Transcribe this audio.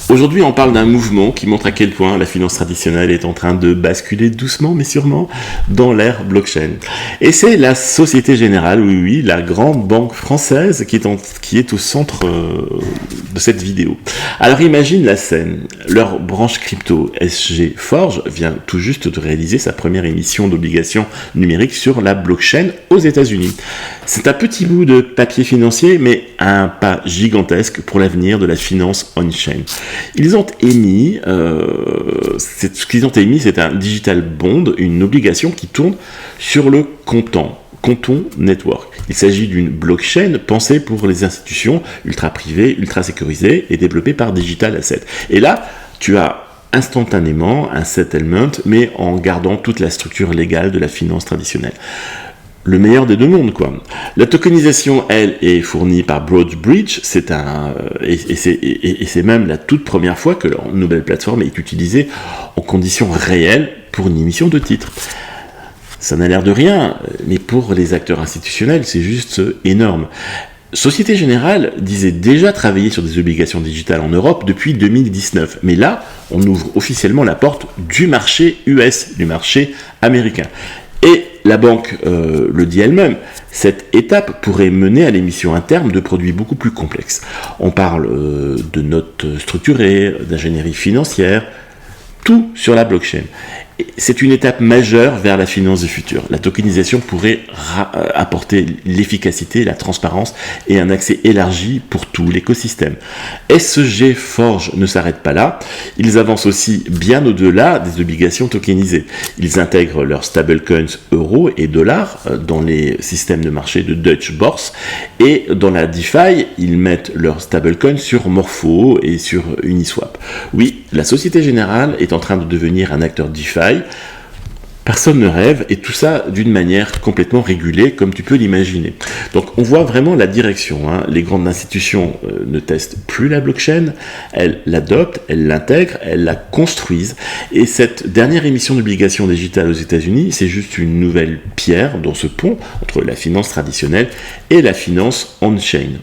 Aujourd'hui, on parle d'un mouvement qui montre à quel point la finance traditionnelle est en train de basculer doucement mais sûrement dans l'ère blockchain. Et c'est la Société Générale, oui, la grande banque française qui est au centre de cette vidéo. Alors imagine la scène. Leur branche crypto SG Forge vient tout juste de réaliser sa première émission d'obligations numériques sur la blockchain aux États-Unis. C'est un petit bout de papier financier, mais un pas gigantesque pour l'avenir de la finance on-chain. Ils ont émis, c'est un digital bond, une obligation qui tourne sur le Canton Network. Il s'agit d'une blockchain pensée pour les institutions ultra privées, ultra sécurisées et développée par Digital Asset. Et là, tu as instantanément un settlement, mais en gardant toute la structure légale de la finance traditionnelle. Le meilleur des deux mondes, quoi. La tokenisation, elle, est fournie par Broadbridge, c'est même la toute première fois que leur nouvelle plateforme est utilisée en conditions réelles pour une émission de titres. Ça n'a l'air de rien, mais pour les acteurs institutionnels, c'est juste énorme. Société Générale disait déjà travailler sur des obligations digitales en Europe depuis 2019, mais là, on ouvre officiellement la porte du marché US, du marché américain. Et la banque le dit elle-même, cette étape pourrait mener à l'émission à terme de produits beaucoup plus complexes. On parle de notes structurées, d'ingénierie financière, tout sur la blockchain. C'est une étape majeure vers la finance du futur. La tokenisation pourrait apporter l'efficacité, la transparence et un accès élargi pour tout l'écosystème. SG Forge ne s'arrête pas là. Ils avancent aussi bien au-delà des obligations tokenisées. Ils intègrent leurs stablecoins euros et dollars dans les systèmes de marché de Deutsche Börse, et dans la DeFi, ils mettent leurs stablecoins sur Morpho et sur Uniswap. Oui, la Société Générale est en train de devenir un acteur DeFi. Personne ne rêve, et tout ça d'une manière complètement régulée, comme tu peux l'imaginer. Donc on voit vraiment la direction. Les grandes institutions ne testent plus la blockchain, elles l'adoptent, elles l'intègrent, elles la construisent. Et cette dernière émission d'obligations digitales aux États-Unis, c'est juste une nouvelle pierre dans ce pont entre la finance traditionnelle et la finance on-chain.